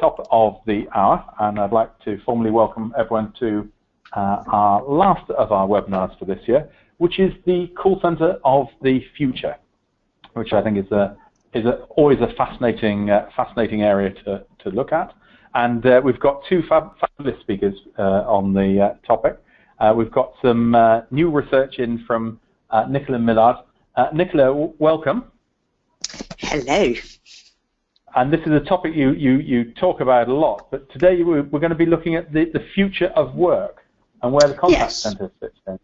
top of the hour, and I'd like to formally welcome everyone to our last of our webinars for this year, which is the call center of the future, which I think is always a fascinating area to look at. And we've got two fabulous speakers on the topic. We've got some new research in from Nicola Millard. Nicola, welcome. Hello. And this is a topic you talk about a lot, but today we're going to be looking at the future of work and where the contact center fits in.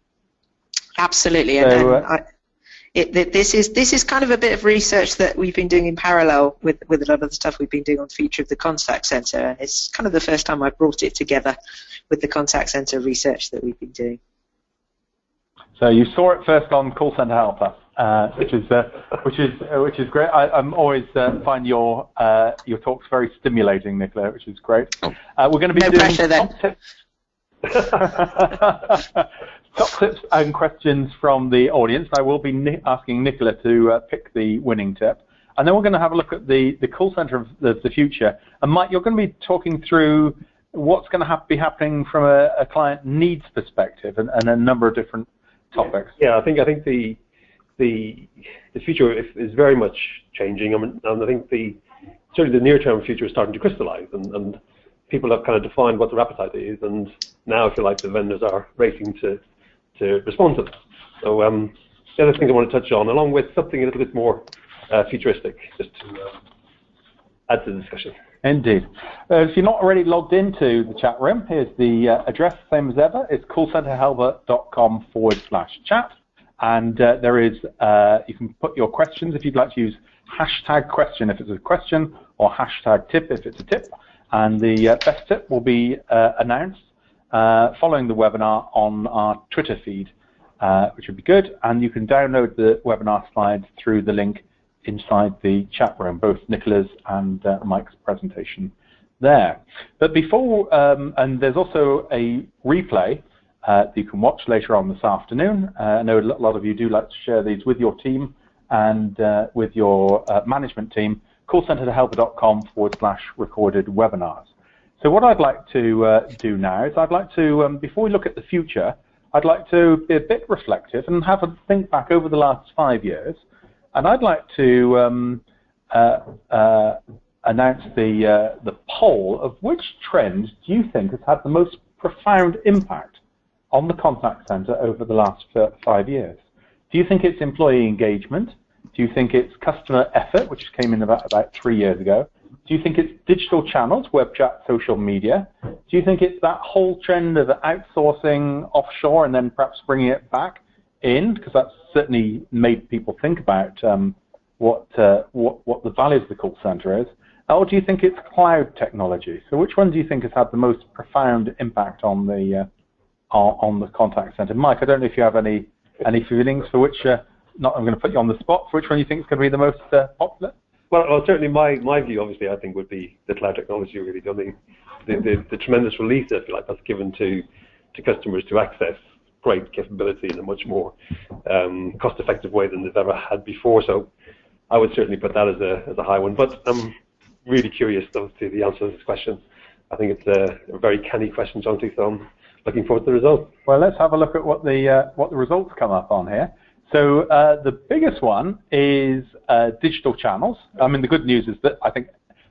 Absolutely. So, this is kind of a bit of research that we've been doing in parallel with a lot of the stuff we've been doing on the future of the contact center, and it's kind of the first time I brought it together with the contact center research that we've been doing. So you saw it first on Call Center Helper, which is great. I'm always find your talks very stimulating, Nicola, which is great. We're going to be doing pressure, then. Top tips and questions from the audience. I will be asking Nicola to pick the winning tip, and then we're going to have a look at the call center of the future. And Mike, you're going to be talking through what's going to be happening from a client needs perspective and a number of different topics. Yeah, I think the future is very much changing, and I think certainly the near-term future is starting to crystallize, and people have kind of defined what their appetite is, and now, if you like, the vendors are racing to respond to that. So the other things I want to touch on, along with something a little bit more futuristic, just to add to the discussion. Indeed. If you're not already logged into the chat room, here's the address, same as ever. It's callcenterhelper.com/chat. And there is, you can put your questions if you'd like to use hashtag question if it's a question, or hashtag tip if it's a tip. And the best tip will be announced following the webinar on our Twitter feed, which would be good. And you can download the webinar slides through the link inside the chat room, both Nicola's and Mike's presentation there. But before, and there's also a replay that you can watch later on this afternoon. I know a lot of you do like to share these with your team and with your management team. callcenterhelper.com/recorded webinars. So what I'd like to do now is I'd like to, before we look at the future, I'd like to be a bit reflective and have a think back over the last 5 years. And I'd like to announce the poll of which trend do you think has had the most profound impact on the contact center over the last 5 years? Do you think it's employee engagement? Do you think it's customer effort, which came in about 3 years ago? Do you think it's digital channels, web chat, social media? Do you think it's that whole trend of outsourcing offshore and then perhaps bringing it back in? Because that's certainly made people think about what the value of the call center is. Or do you think it's cloud technology? So which one do you think has had the most profound impact on the contact center? Mike, I don't know if you have any feelings for which. I'm going to put you on the spot. For which one you think is going to be the most popular? Well, certainly my view, obviously, I think would be the cloud technology. Really, the tremendous relief, if you like, that's given to customers to access great capability in a much more cost-effective way than they've ever had before. So I would certainly put that as a high one. But I'm really curious though to the answer to this question. I think it's a very canny question, Jonty, so I'm looking forward to the results. Well, let's have a look at what the results come up on here. So the biggest one is digital channels. I mean, the good news is that I think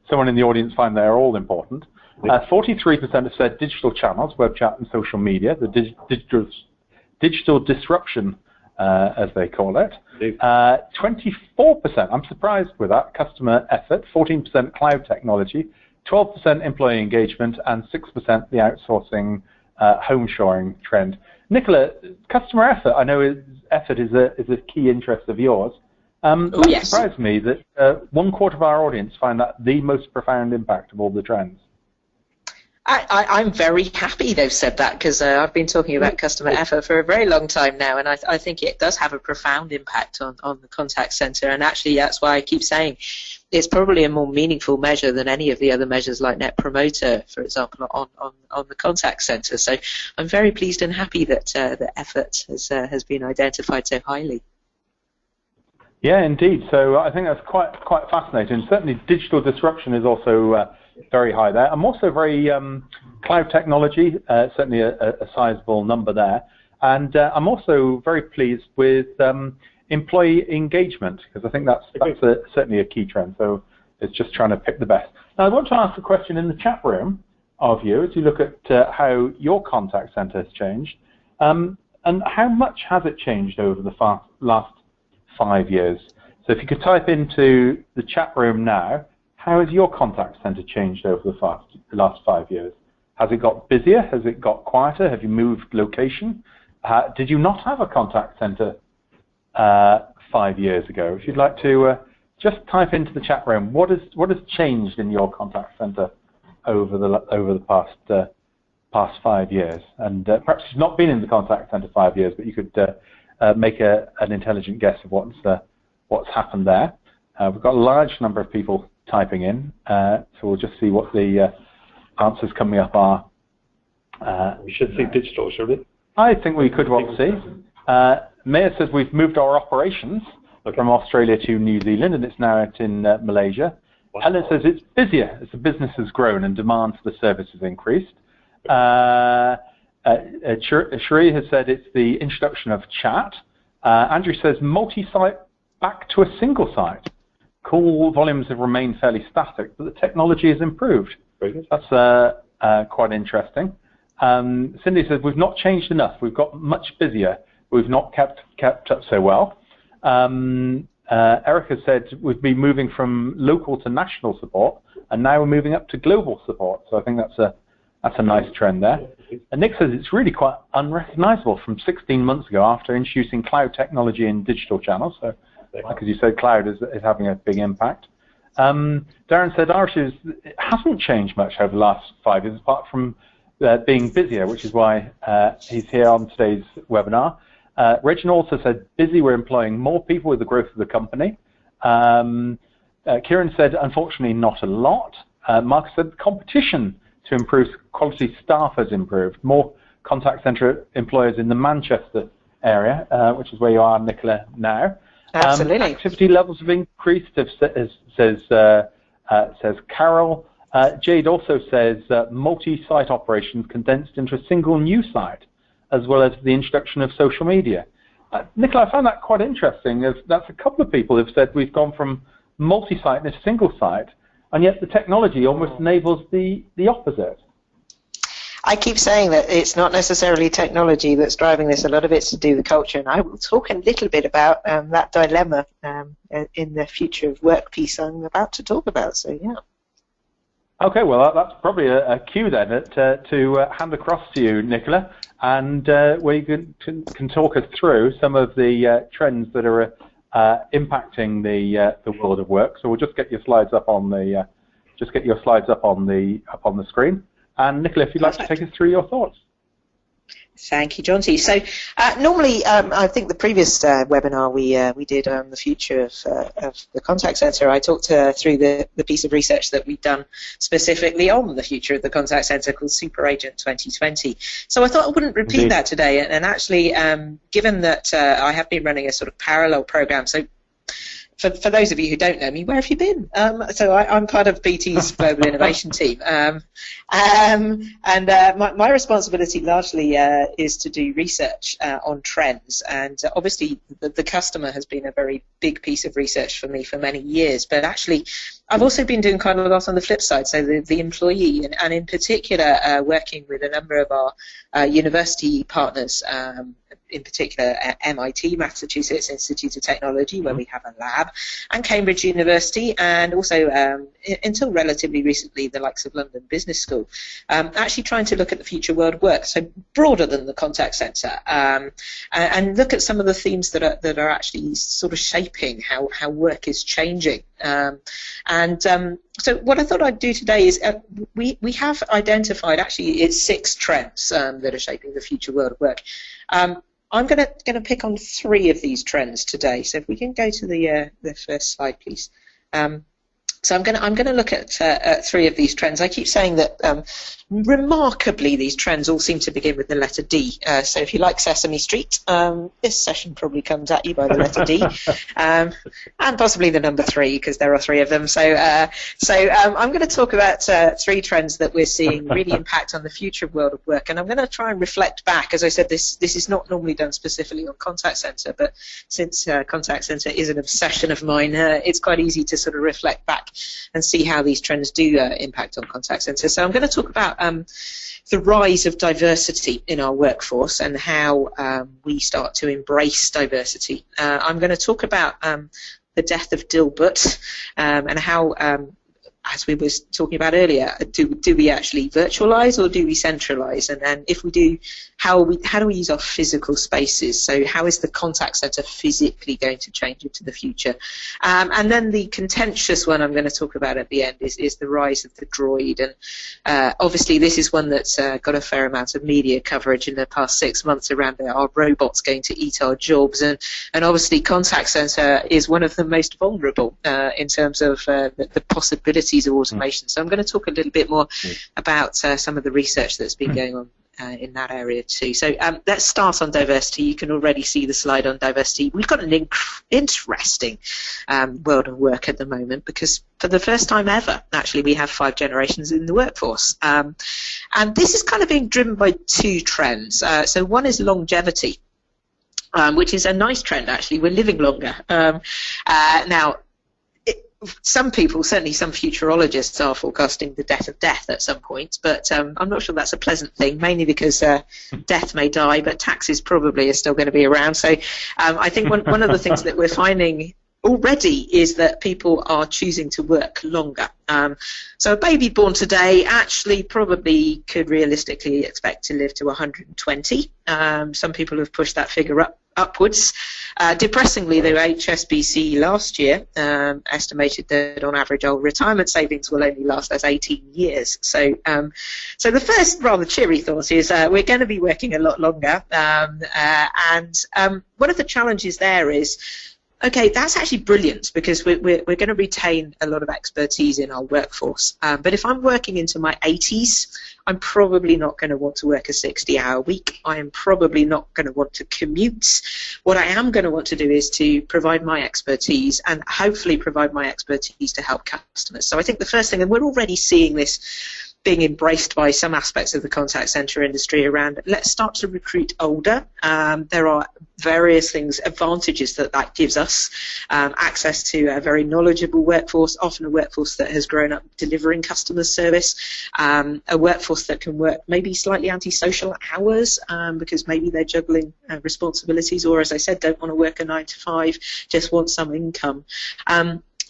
someone in the audience find they're all important. 43% have said digital channels, web chat and social media, the digital disruption, as they call it. 24%, I'm surprised with that, customer effort, 14% cloud technology, 12% employee engagement, and 6% the outsourcing home shoring trend. Nicola, customer effort, I know effort is a key interest of yours. That surprised me that 1/4 of our audience find that the most profound impact of all the trends. I'm very happy they've said that, because I've been talking about customer effort for a very long time now, and I think it does have a profound impact on the contact center, and actually that's why I keep saying it's probably a more meaningful measure than any of the other measures like Net Promoter, for example, on the contact center. So I'm very pleased and happy that the effort has been identified so highly. Yeah, indeed. So I think that's quite fascinating. Certainly, digital disruption is also very high there. I'm also very cloud technology, certainly a sizable number there. And I'm also very pleased with employee engagement, because I think that's certainly a key trend. So it's just trying to pick the best. Now, I want to ask a question in the chat room of you as you look at how your contact center has changed. And how much has it changed over the last 5 years? So if you could type into the chat room now, how has your contact center changed over the last 5 years? Has it got busier? Has it got quieter? Have you moved location? Did you not have a contact center 5 years ago? If you'd like to just type into the chat room, what has changed in your contact center over the past 5 years? And perhaps you've not been in the contact center 5 years, but you could make an intelligent guess of what's happened there. We've got a large number of people typing in, so we'll just see what the answers coming up are. We should see digital, should we? I think we could well see. Maya says we've moved our operations from Australia to New Zealand, and it's now out in Malaysia. Wow. Helen says it's busier as the business has grown and demand for the service has increased. Sheree has said it's the introduction of chat. Andrew says multi-site back to a single site. Call volumes have remained fairly static, but the technology has improved. Very good. That's quite interesting. Cindy says we've not changed enough. We've got much busier. We've not kept up so well. Erica said we've been moving from local to national support, and now we're moving up to global support. So I think that's a nice trend there. And Nick says it's really quite unrecognizable from 16 months ago after introducing cloud technology and digital channels. So, like as you said, cloud is having a big impact. Darren said it hasn't changed much over the last 5 years, apart from being busier, which is why he's here on today's webinar. Reginald also said, busy, we're employing more people with the growth of the company. Kieran said, unfortunately, not a lot. Mark said, competition to improve quality staff has improved. More contact center employers in the Manchester area, which is where you are, Nicola, now. Absolutely. Activity levels have increased, says Carol. Jade also says multi-site operations condensed into a single new site, as well as the introduction of social media. Nicola, I found that quite interesting. That's a couple of people who've said we've gone from multi-site to single site, and yet the technology almost enables the opposite. I keep saying that it's not necessarily technology that's driving this. A lot of it's to do with culture, and I will talk a little bit about that dilemma in the future of work piece I'm about to talk about. So, yeah. Okay, well, that's probably a cue then to hand across to you, Nicola, and where you can talk us through some of the trends that are impacting the world of work. So we'll just get your slides up on the screen. And Nicola, if you'd like to take us through your thoughts. Thank you, Jonty. So normally, I think the previous webinar we did on the future of the contact center, I talked through the piece of research that we've done specifically on the future of the contact center called Super Agent 2020. So I thought I wouldn't repeat that today. And actually, given that I have been running a sort of parallel program, so for those of you who don't know me, where have you been? So I'm part of BT's Global Innovation team. My responsibility largely is to do research on trends. And obviously, the customer has been a very big piece of research for me for many years. But actually, I've also been doing quite a lot on the flip side, so the employee, and in particular, working with a number of our university partners, in particular MIT, Massachusetts Institute of Technology, where we have a lab, and Cambridge University, and also, until relatively recently, the likes of London Business School, actually trying to look at the future world of work, so broader than the contact centre, and look at some of the themes that are actually sort of shaping how work is changing. So what I thought I'd do today is we have identified, actually, it's 6 trends that are shaping the future world of work. I'm going to pick on 3 of these trends today. So if we can go to the first slide, please. So I'm going to look at three of these trends. I keep saying that remarkably these trends all seem to begin with the letter D. So if you like Sesame Street, this session probably comes at you by the letter D, and possibly the number 3 because there are 3 of them. So I'm going to talk about 3 trends that we're seeing really impact on the future of world of work, and I'm going to try and reflect back. As I said, this is not normally done specifically on contact center, but since contact center is an obsession of mine, it's quite easy to sort of reflect back and see how these trends do impact on contact centers. So I'm going to talk about the rise of diversity in our workforce and how we start to embrace diversity. I'm going to talk about the death of Dilbert and how, as we were talking about earlier, do we actually virtualize or do we centralize? And then if we do, how do we use our physical spaces? So how is the contact center physically going to change into the future? And then the contentious one I'm going to talk about at the end is the rise of the droid. And obviously this is one that's got a fair amount of media coverage in the past 6 months around our robots going to eat our jobs. And obviously contact center is one of the most vulnerable in terms of the possibilities of automation. So I'm going to talk a little bit more about some of the research that's been going on in that area too. So let's start on diversity. You can already see the slide on diversity. We've got an interesting world of work at the moment because for the first time ever, actually, we have 5 generations in the workforce. And this is kind of being driven by 2 trends. So one is longevity, which is a nice trend, actually. We're living longer. Now, some people, certainly some futurologists, are forecasting the death of death at some point, but I'm not sure that's a pleasant thing, mainly because death may die, but taxes probably are still going to be around. So I think one of the things that we're finding already is that people are choosing to work longer. So a baby born today actually probably could realistically expect to live to 120. Some people have pushed that figure upwards. Depressingly, the HSBC last year estimated that on average our retirement savings will only last us 18 years. So the first rather cheery thought is we're going to be working a lot longer. And one of the challenges there is, okay, that's actually brilliant because we're going to retain a lot of expertise in our workforce. But if I'm working into my 80s, I'm probably not going to want to work a 60-hour week. I am probably not going to want to commute. What I am going to want to do is to provide my expertise and hopefully provide my expertise to help customers. So I think the first thing, and we're already seeing this being embraced by some aspects of the contact center industry around, let's start to recruit older. There are various things, advantages that gives us, access to a very knowledgeable workforce, often a workforce that has grown up delivering customer service, a workforce that can work maybe slightly antisocial hours because maybe they're juggling responsibilities, or as I said, don't want to work a 9 to 5, just want some income.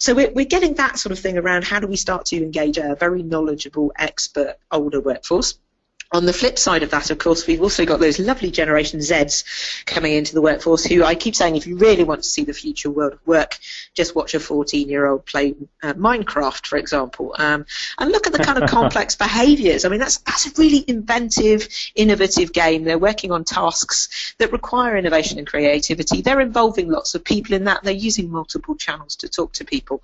So we're getting that sort of thing around how do we start to engage a very knowledgeable, expert, older workforce. On the flip side of that, of course, we've also got those lovely Generation Zs coming into the workforce who I keep saying if you really want to see the future world of work, just watch a 14-year-old play Minecraft, for example, and look at the kind of complex behaviours. I mean, that's a really inventive, innovative game. They're working on tasks that require innovation and creativity. They're involving lots of people in that. They're using multiple channels to talk to people.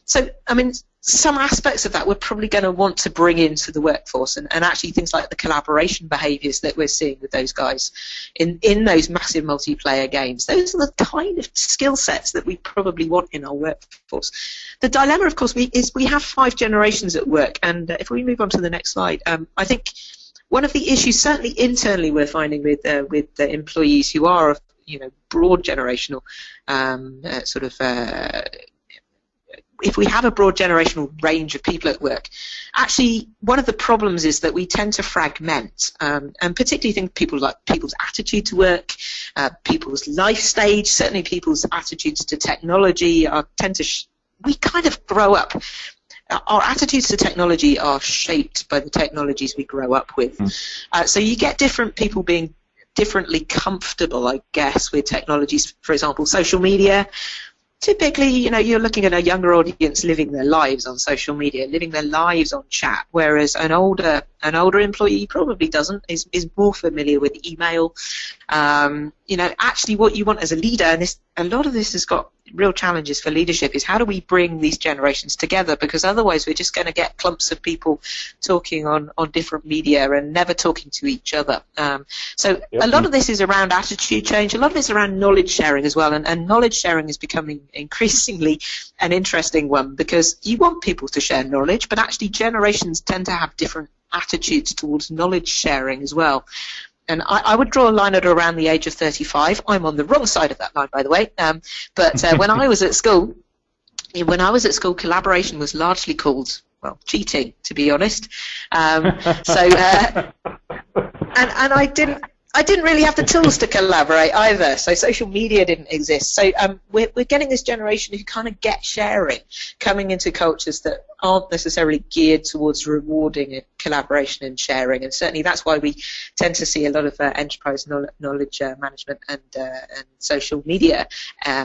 So, I mean, some aspects of that we're probably going to want to bring into the workforce, and actually things like the collaboration behaviours that we're seeing with those guys in those massive multiplayer games. Those are the kind of skill sets that we probably want in our workforce. The dilemma, of course, is we have 5 generations at work, and if we move on to the next slide, I think one of the issues, certainly internally, we're finding with the employees who are, broad generational if we have a broad generational range of people at work, actually one of the problems is that we tend to fragment, and particularly think people's attitude to work, people's life stage, certainly people's attitudes to technology we kind of grow up. Our attitudes to technology are shaped by the technologies we grow up with. So you get different people being differently comfortable, I guess, with technologies. For example, social media. Typically, you're looking at a younger audience living their lives on social media, living their lives on chat, whereas an older An older employee probably doesn't, is more familiar with email. Actually what you want as a leader, and a lot of this has got real challenges for leadership, is how do we bring these generations together, because otherwise we're just going to get clumps of people talking on different media and never talking to each other. A lot of this is around attitude change, a lot of it's around knowledge sharing as well, and knowledge sharing is becoming increasingly an interesting one, because you want people to share knowledge, but actually generations tend to have different attitudes towards knowledge sharing as well. And I would draw a line at around the age of 35. I'm on the wrong side of that line, by the way. But when I was at school, collaboration was largely called, well, cheating, to be honest. And I didn't really have the tools to collaborate either, so social media didn't exist. So we're getting this generation who kind of get sharing, coming into cultures that aren't necessarily geared towards rewarding collaboration and sharing, and certainly that's why we tend to see a lot of enterprise knowledge management and social media,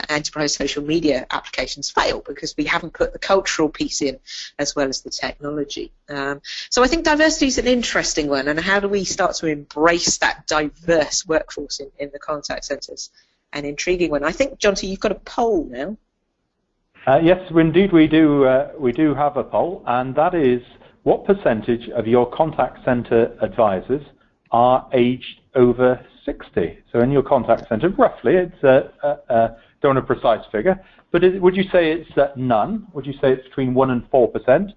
enterprise social media applications fail, because we haven't put the cultural piece in as well as the technology. So I think diversity is an interesting one, and how do we start to embrace that diverse workforce in the contact centres? An intriguing one. I think, Jonty, you've got a poll now. Yes, indeed we do. We do have a poll, and that is, what percentage of your contact centre advisors are aged over 60? So in your contact centre, roughly, it's don't want a precise figure, but would you say it's none? Would you say it's between 1% and 4%?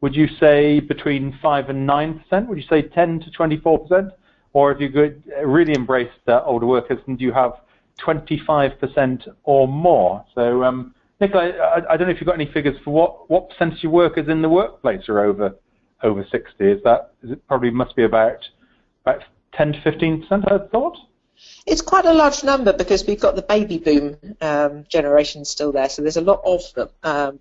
Would you say between 5% and 9%? Would you say 10 to 24%? Or if you could really embrace older workers, and do you have 25% or more? So, Nicola, I don't know if you've got any figures for what percentage of workers in the workplace are over 60. Is it probably must be about 10 to 15%, I thought? It's quite a large number, because we've got the baby boom generation still there, so there's a lot of them.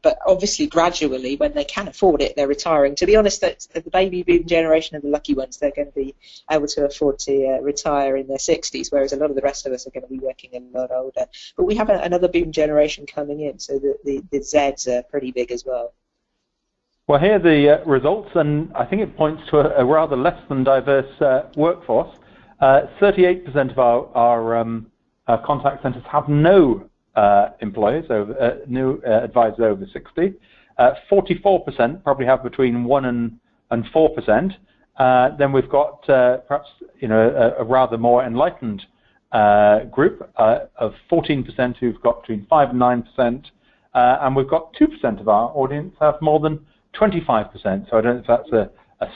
But obviously, gradually, when they can afford it, they're retiring. To be honest, the baby boom generation are the lucky ones. They're going to be able to afford to retire in their 60s, whereas a lot of the rest of us are going to be working a lot older. But we have another boom generation coming in, so the Zs are pretty big as well. Well, here are the results, and I think it points to a rather less than diverse workforce. 38% of our contact centres have no employees no advisors over 60. 44% probably have between 1% and 4%. Then we've got perhaps a rather more enlightened group of 14% who've got between 5% and 9%, and we've got 2% of our audience have more than 25%. So I don't know if that's a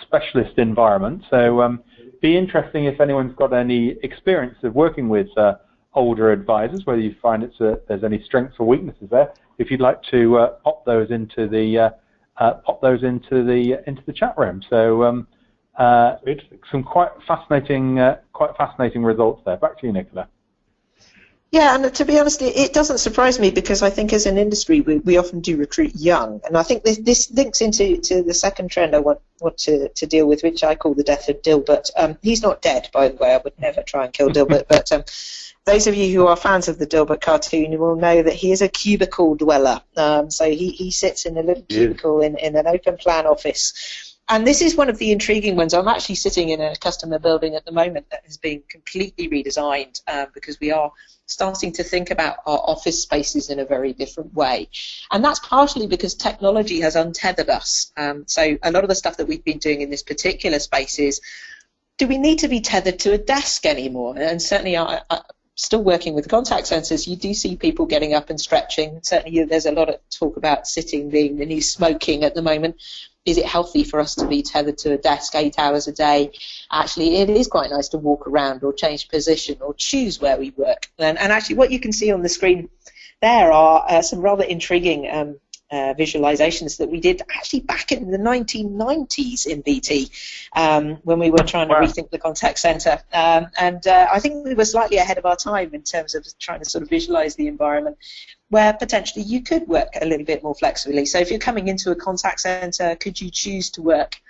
specialist environment. So be interesting if anyone's got any experience of working with older advisors, whether you find there's any strengths or weaknesses there. If you'd like to pop those into the chat room. So some quite fascinating results there. Back to you, Nicola. Yeah, and to be honest, it doesn't surprise me, because I think as an industry we often do recruit young, and I think this links into the second trend I want to deal with, which I call the death of Dilbert. He's not dead, by the way. I would never try and kill Dilbert, but those of you who are fans of the Dilbert cartoon will know that he is a cubicle dweller. So he sits in a little cubicle in an open plan office. And this is one of the intriguing ones. I'm actually sitting in a customer building at the moment that has been completely redesigned, because we are starting to think about our office spaces in a very different way. And that's partially because technology has untethered us. So a lot of the stuff that we've been doing in this particular space is, do we need to be tethered to a desk anymore? And certainly still working with contact centres, you do see people getting up and stretching. Certainly there's a lot of talk about sitting being the new smoking at the moment. Is it healthy for us to be tethered to a desk 8 hours a day? Actually, it is quite nice to walk around or change position or choose where we work. And actually what you can see on the screen there are some rather intriguing visualizations that we did actually back in the 1990s in BT, when we were trying to rethink the contact center. And I think we were slightly ahead of our time in terms of trying to sort of visualize the environment where potentially you could work a little bit more flexibly. So if you're coming into a contact center, could you choose to work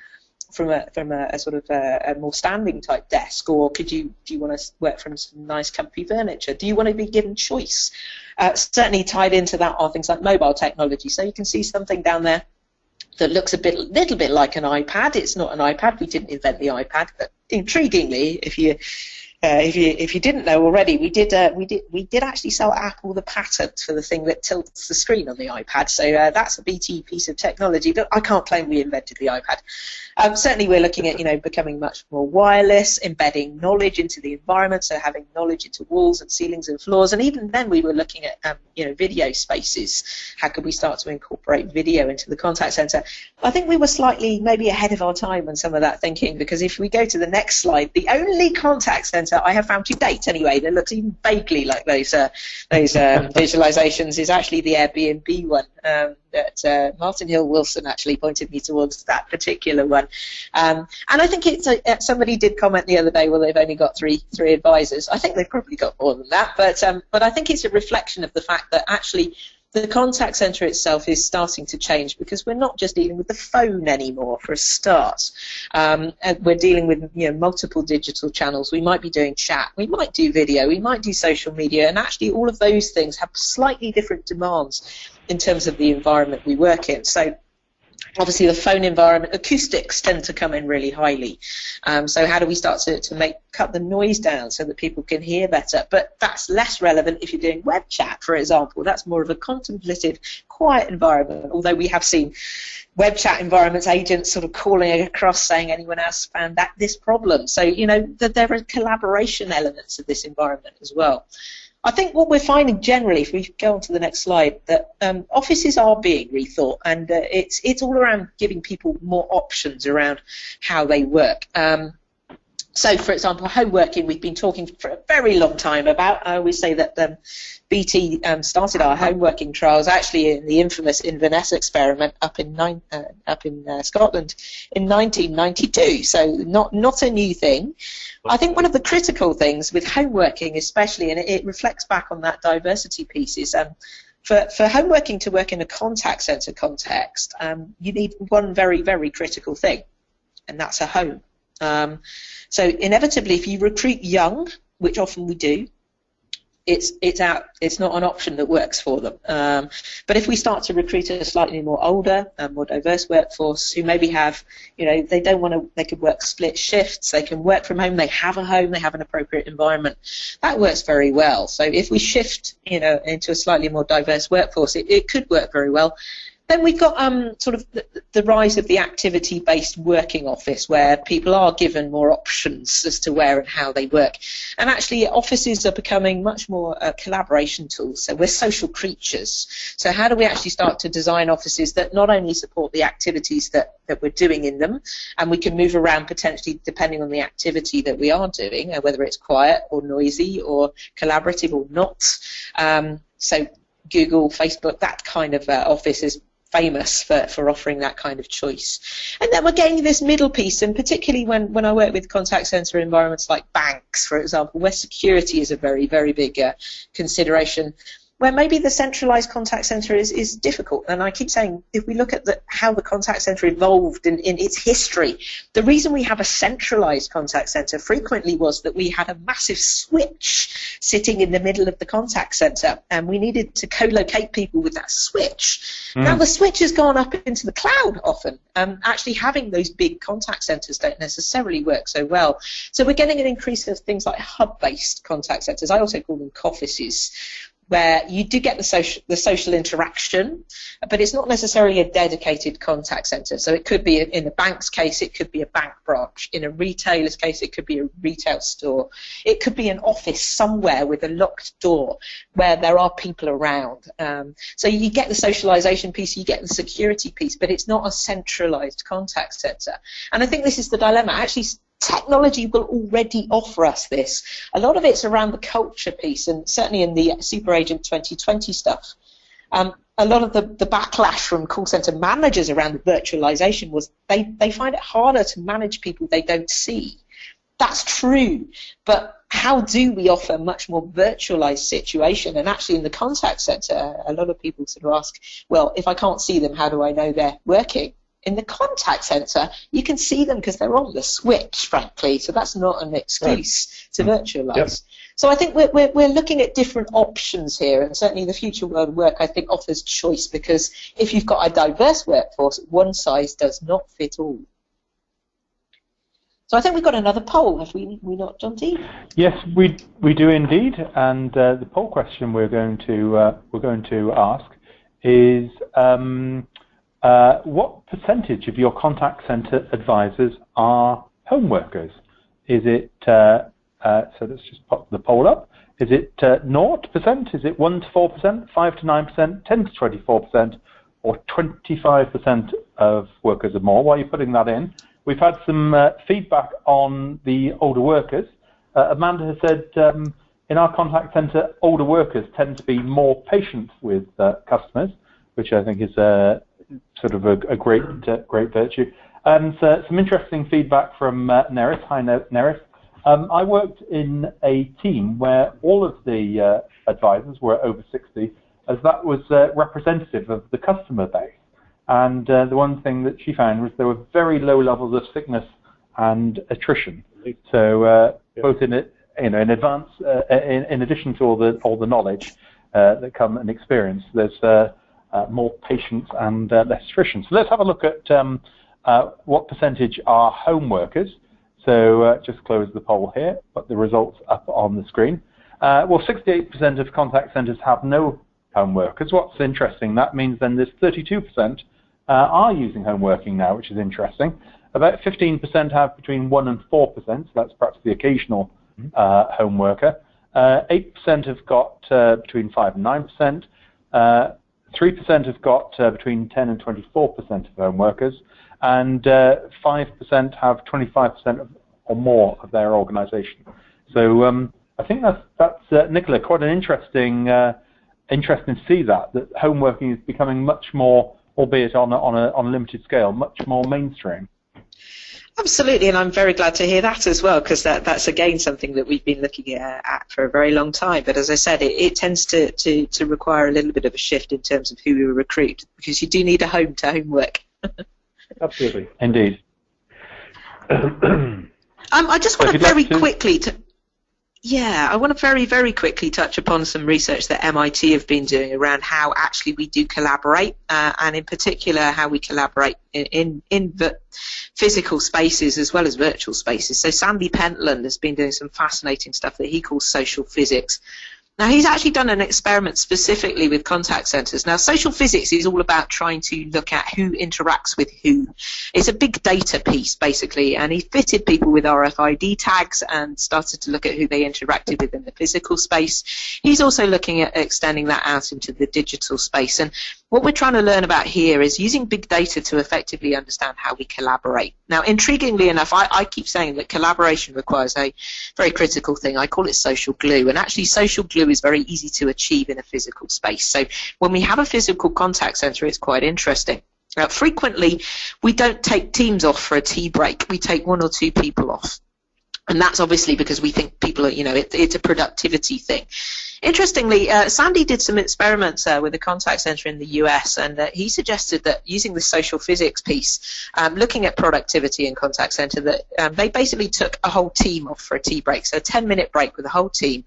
from a sort of a more standing type desk, or do you want to work from some nice comfy furniture? Do you want to be given choice? Certainly tied into that are things like mobile technology. So you can see something down there that looks little bit like an iPad. It's not an iPad. We didn't invent the iPad, but intriguingly, if you didn't know already, we did actually sell Apple the patent for the thing that tilts the screen on the iPad. So that's a BT piece of technology, but I can't claim we invented the iPad. Certainly, we're looking at becoming much more wireless, embedding knowledge into the environment, so having knowledge into walls and ceilings and floors. And even then, we were looking at video spaces. How could we start to incorporate video into the contact center? I think we were slightly maybe ahead of our time on some of that thinking, because if we go to the next slide, the only contact center I have found to date, anyway, that looks even vaguely like those visualizations is actually the Airbnb one. That Martin Hill Wilson actually pointed me towards that particular one, and I think it's somebody did comment the other day. Well, they've only got three advisors. I think they've probably got more than that, but I think it's a reflection of the fact that actually the contact center itself is starting to change, because we're not just dealing with the phone anymore, for a start. And we're dealing with multiple digital channels. We might be doing chat, we might do video, we might do social media, and actually all of those things have slightly different demands in terms of the environment we work in. So obviously the phone environment, acoustics tend to come in really highly. So how do we start to cut the noise down so that people can hear better? But that's less relevant if you're doing web chat, for example. That's more of a contemplative, quiet environment, although we have seen web chat environments, agents sort of calling across saying anyone else found this problem. So, that there are collaboration elements of this environment as well. I think what we're finding generally, if we go on to the next slide, that offices are being rethought, and it's all around giving people more options around how they work. So, for example, home working, we've been talking for a very long time about. I always say that BT started our home working trials actually in the infamous Inverness experiment up in Scotland in 1992. So not a new thing. I think one of the critical things with home working, especially, and it reflects back on that diversity piece, is for home working to work in a contact center context, you need one very, very critical thing, and that's a home. So inevitably, if you recruit young, which often we do, it's not an option that works for them. But if we start to recruit a slightly more older and more diverse workforce who maybe have, they could work split shifts, they can work from home, they have a home, they have an appropriate environment, that works very well. So if we shift, into a slightly more diverse workforce, it could work very well. Then we've got sort of the rise of the activity-based working office, where people are given more options as to where and how they work. And actually, offices are becoming much more collaboration tools. So we're social creatures. So how do we actually start to design offices that not only support the activities that we're doing in them, and we can move around potentially depending on the activity that we are doing, whether it's quiet or noisy or collaborative or not. So Google, Facebook, that kind of office is famous for offering that kind of choice. And then we're getting this middle piece, and particularly when I work with contact center environments like banks, for example, where security is a very, very big consideration, where maybe the centralized contact center is difficult. And I keep saying, if we look at how the contact center evolved in its history, the reason we have a centralized contact center frequently was that we had a massive switch sitting in the middle of the contact center, and we needed to co-locate people with that switch. Now the switch has gone up into the cloud often, and actually having those big contact centers don't necessarily work so well. So we're getting an increase of things like hub-based contact centers. I also call them coffices, where you do get the social interaction, but it's not necessarily a dedicated contact center. So it could be, in the bank's case, it could be a bank branch. In a retailer's case, it could be a retail store. It could be an office somewhere with a locked door where there are people around. So you get the socialization piece, you get the security piece, but it's not a centralized contact center. And I think this is the dilemma. Actually, technology will already offer us this. A lot of it's around the culture piece, and certainly in the Super Agent 2020 stuff. A lot of the backlash from call center managers around the virtualization was they find it harder to manage people they don't see. That's true, but how do we offer a much more virtualized situation? And actually in the contact center, a lot of people sort of ask, well, if I can't see them, how do I know they're working? In the contact center, you can see them because they're on the switch, frankly, so that's not an excuse to virtualize. Yep. So I think we're looking at different options here, and certainly the future world of work, I think, offers choice, because if you've got a diverse workforce, one size does not fit all. So I think we've got another poll, have we not, John T? Yes, we do indeed, and the poll question we're going to ask is what percentage of your contact center advisors are home workers? Is it so let's just pop the poll up. Is it 0%? Is it 1 to 4%, 5 to 9%, 10 to 24%, or 25% of workers or more? While you're putting that in, we've had some feedback on the older workers. Amanda has said in our contact center, older workers tend to be more patient with customers, which I think is sort of a great virtue. And some interesting feedback from Nerys. Hi, Nerys. I worked in a team where all of the advisors were over 60, as that was representative of the customer base. And the one thing that she found was there were very low levels of sickness and attrition. So both in advance, in addition to all the knowledge that come and experience, there's more patience and less attrition. So let's have a look at what percentage are home workers. So just close the poll here, put the results up on the screen. Well, 68% of contact centers have no home workers. What's interesting, that means then there's 32% are using home working now, which is interesting. About 15% have between 1 and 4%, so that's perhaps the occasional home worker. 8% have got between 5 and 9%. 3% have got between 10 and 24% of home workers, and 5% have 25% or more of their organisation. So I think that's Nicola, quite an interesting to see that home working is becoming much more, albeit on a limited scale, much more mainstream. Absolutely, and I'm very glad to hear that as well, because that's again something that we've been looking at for a very long time. But as I said, it tends to require a little bit of a shift in terms of who we recruit, because you do need a home-to-home work. Absolutely. Indeed. I just want to very quickly I want to very, very quickly touch upon some research that MIT have been doing around how actually we do collaborate, and in particular how we collaborate in the physical spaces as well as virtual spaces. So Sandy Pentland has been doing some fascinating stuff that he calls social physics. Now, he's actually done an experiment specifically with contact centers. Now, social physics is all about trying to look at who interacts with who. It's a big data piece, basically, and he fitted people with RFID tags and started to look at who they interacted with in the physical space. He's also looking at extending that out into the digital space. And what we're trying to learn about here is using big data to effectively understand how we collaborate. Now, intriguingly enough, I keep saying that collaboration requires a very critical thing. I call it social glue, and actually social glue is very easy to achieve in a physical space. So when we have a physical contact center, it's quite interesting. Frequently, we don't take teams off for a tea break. We take 1 or 2 people off. And that's obviously because we think people are, it's a productivity thing. Interestingly, Sandy did some experiments with a contact center in the US, and he suggested that using the social physics piece, looking at productivity in contact center, that they basically took a whole team off for a tea break, so a 10-minute break with the whole team,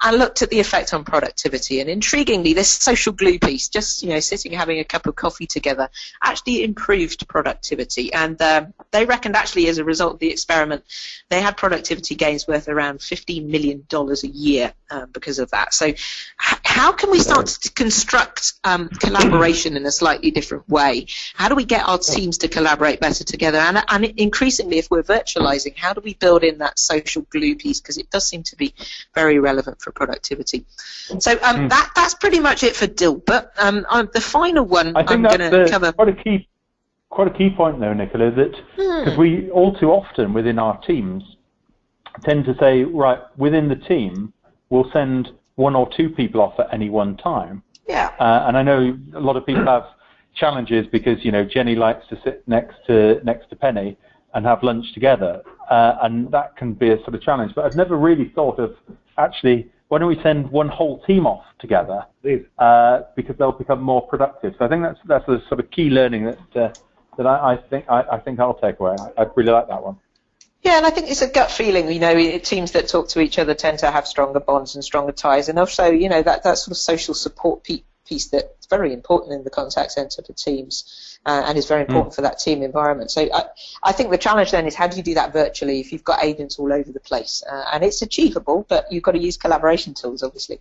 and looked at the effect on productivity. And intriguingly, this social glue piece, just sitting having a cup of coffee together, actually improved productivity. And they reckoned actually as a result of the experiment, they had productivity gains worth around $15 million a year because of that. So how can we start to construct collaboration in a slightly different way? How do we get our teams to collaborate better together? And increasingly, if we're virtualizing, how do we build in that social glue piece? Because it does seem to be very relevant for productivity. So that's pretty much it for Dilbert. The final one I'm going to cover. Quite a key point, though, Nicola, that because we all too often within our teams tend to say, right, within the team, we'll send 1 or 2 people off at any one time. Yeah. And I know a lot of people have challenges because Jenny likes to sit next to Penny and have lunch together, and that can be a sort of challenge. But I've never really thought of actually why don't we send one whole team off together because they'll become more productive. So I think that's a sort of key learning that that I think I'll take away. I really like that one. Yeah, and I think it's a gut feeling. Teams that talk to each other tend to have stronger bonds and stronger ties, and also, that sort of social support piece that's very important in the contact center for teams, and is very important for that team environment. So I think the challenge then is, how do you do that virtually if you've got agents all over the place? And it's achievable, but you've got to use collaboration tools, obviously.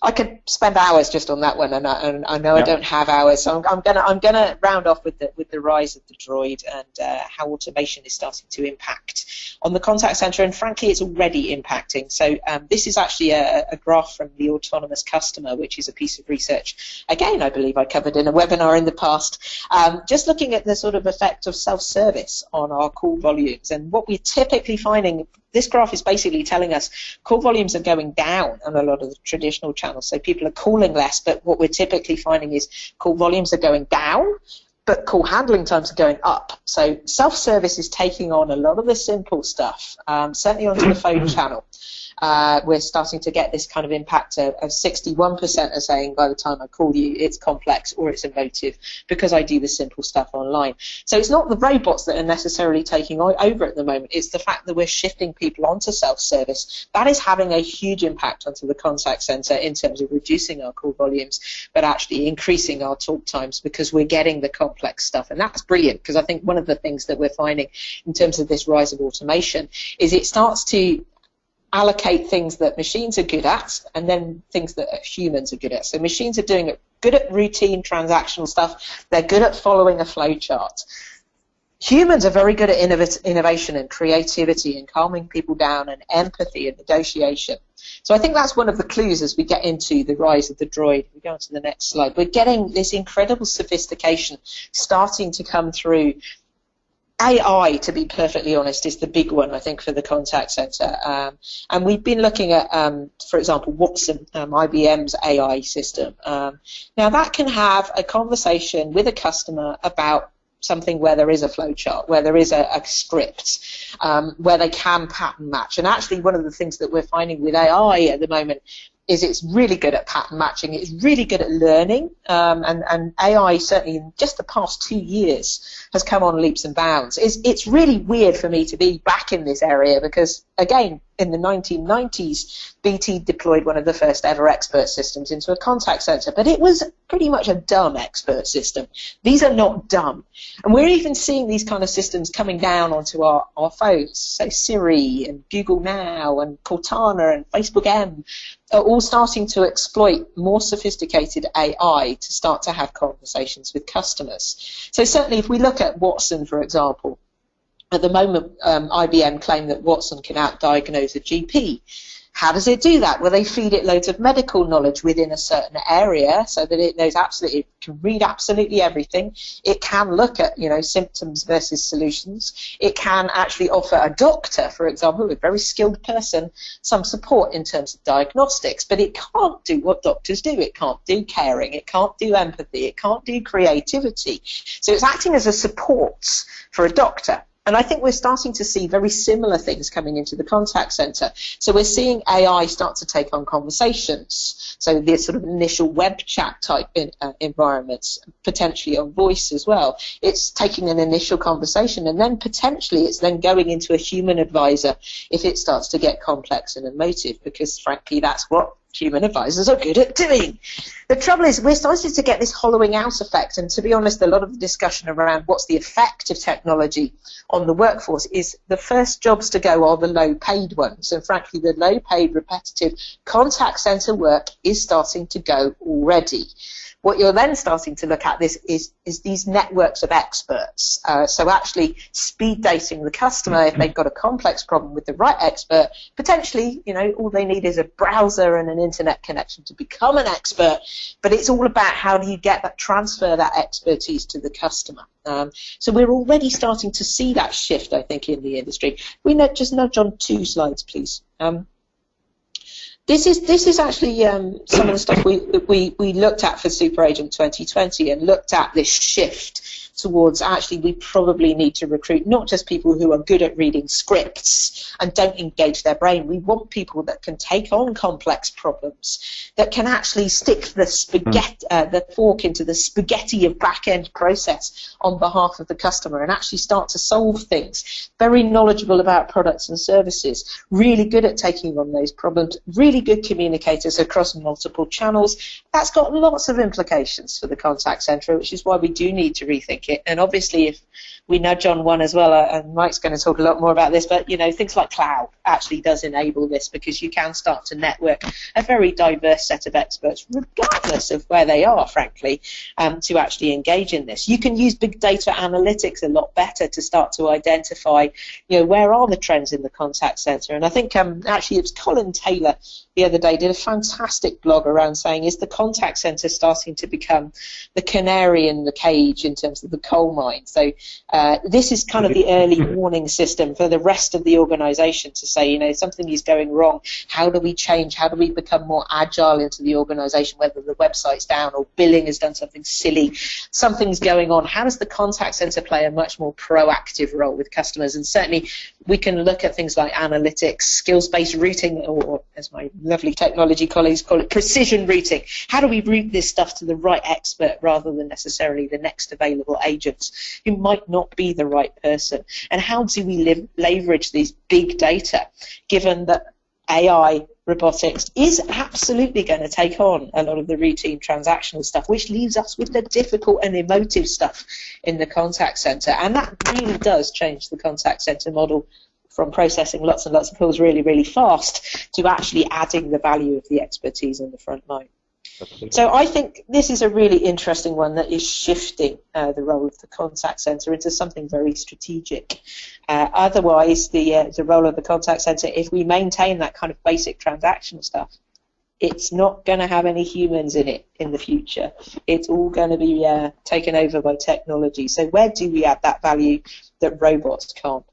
I could spend hours just on that one, and I know I don't have hours, so I'm gonna round off with the rise of the Droid and how automation is starting to impact on the contact center, and frankly, it's already impacting. So this is actually a graph from the Autonomous Customer, which is a piece of research, again, I believe I covered in a webinar in the past, just looking at the sort of effect of self-service on our call volumes, and what we're typically finding. This graph is basically telling us call volumes are going down on a lot of the traditional channels, so people are calling less, but what we're typically finding is call volumes are going down, but call handling times are going up. So self-service is taking on a lot of the simple stuff, certainly onto the phone channel. We're starting to get this kind of impact of 61% are saying by the time I call you, it's complex or it's emotive because I do the simple stuff online. So it's not the robots that are necessarily taking over at the moment. It's the fact that we're shifting people onto self-service. That is having a huge impact onto the contact center in terms of reducing our call volumes, but actually increasing our talk times because we're getting the complex stuff. And that's brilliant, because I think one of the things that we're finding in terms of this rise of automation is it starts to allocate things that machines are good at and then things that humans are good at. So machines are doing it good at routine transactional stuff. They're good at following a flow chart. Humans are very good at innovation and creativity and calming people down and empathy and negotiation. So I think that's one of the clues as we get into the rise of the Droid. We go on to the next slide. We're getting this incredible sophistication starting to come through. AI, to be perfectly honest, is the big one, I think, for the contact center. And we've been looking at, for example, Watson, IBM's AI system. Now, that can have a conversation with a customer about something where there is a flowchart, where there is a script, where they can pattern match. And actually, one of the things that we're finding with AI at the moment is it's really good at pattern matching. It's really good at learning, and AI, certainly in just the past 2 years, has come on leaps and bounds. It's really weird for me to be back in this area because, again, in the 1990s, BT deployed one of the first ever expert systems into a contact center, but it was pretty much a dumb expert system. These are not dumb. And we're even seeing these kind of systems coming down onto our phones. So Siri and Google Now and Cortana and Facebook M are all starting to exploit more sophisticated AI to start to have conversations with customers. So certainly if we look at Watson, for example, at the moment, IBM claim that Watson can out-diagnose a GP. How does it do that? Well, they feed it loads of medical knowledge within a certain area so that it knows absolutely, it can read absolutely everything. It can look at, symptoms versus solutions. It can actually offer a doctor, for example, a very skilled person, some support in terms of diagnostics, but it can't do what doctors do. It can't do caring. It can't do empathy. It can't do creativity. So it's acting as a support for a doctor. And I think we're starting to see very similar things coming into the contact center. So we're seeing AI start to take on conversations. So the sort of initial web chat type environments, potentially on voice as well. It's taking an initial conversation and then potentially it's then going into a human advisor if it starts to get complex and emotive, because frankly that's what human advisors are good at doing. The trouble is we're starting to get this hollowing out effect, and to be honest, a lot of the discussion around what's the effect of technology on the workforce is the first jobs to go are the low-paid ones, and frankly the low-paid repetitive contact center work is starting to go already. What you're then starting to look at is these networks of experts. So actually speed dating the customer if they've got a complex problem with the right expert. Potentially, all they need is a browser and an internet connection to become an expert. But it's all about how do you transfer that expertise to the customer. So we're already starting to see that shift, I think, in the industry. We just nudge on 2 slides, please. This is actually some of the stuff we looked at for Super Agent 2020 and looked at this shift towards actually we probably need to recruit not just people who are good at reading scripts and don't engage their brain. We want people that can take on complex problems, that can actually stick the fork into the spaghetti of back-end process on behalf of the customer and actually start to solve things. Very knowledgeable about products and services, really good at taking on those problems, really good communicators across multiple channels. That's got lots of implications for the contact center, which is why we do need to rethink it. And obviously, if we nudge on one as well, and Mike's going to talk a lot more about this, but things like cloud actually does enable this, because you can start to network a very diverse set of experts, regardless of where they are, frankly, to actually engage in this. You can use big data analytics a lot better to start to identify, where are the trends in the contact center. And I think actually it was Colin Taylor the other day did a fantastic blog around saying, is the contact center starting to become the canary in the cage in terms of the coal mine? So this is kind of the early warning system for the rest of the organization to say, something is going wrong. How do we change? How do we become more agile into the organization, whether the website's down or billing has done something silly, something's going on? How does the contact center play a much more proactive role with customers? And certainly we can look at things like analytics, skills-based routing, or as my lovely technology colleagues call it, precision routing. How do we route this stuff to the right expert rather than necessarily the next available agents who might not be the right person? And how do we leverage these big data, given that AI, robotics, is absolutely going to take on a lot of the routine transactional stuff, which leaves us with the difficult and emotive stuff in the contact center. And that really does change the contact center model from processing lots and lots of calls really, really fast to actually adding the value of the expertise in the front line. So I think this is a really interesting one that is shifting the role of the contact center into something very strategic. Otherwise, the role of the contact center, if we maintain that kind of basic transactional stuff, it's not going to have any humans in it in the future. It's all going to be taken over by technology. So where do we add that value that robots can't?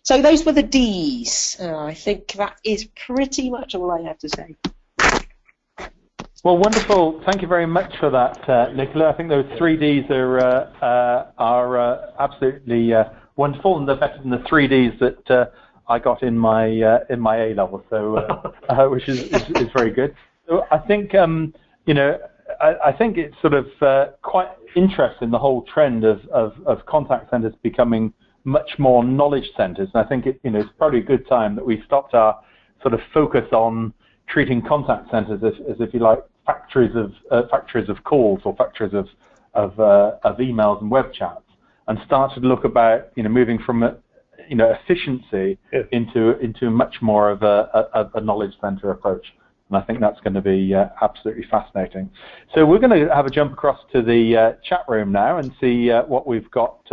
So those were the Ds. I think that is pretty much all I have to say. Well, wonderful. Thank you very much for that, Nicola. I think those 3 Ds are absolutely wonderful, and they're better than the 3 Ds that I got in my A level, so which is very good. So I think I think it's sort of quite interesting, the whole trend of contact centers becoming much more knowledge centers, and I think it's probably a good time that we stopped our sort of focus on treating contact centers as if you like factories of calls or factories of emails and web chats, and started to look about moving from efficiency into much more of a knowledge center approach. And I think that's going to be absolutely fascinating. So we're going to have a jump across to the chat room now and see what we've got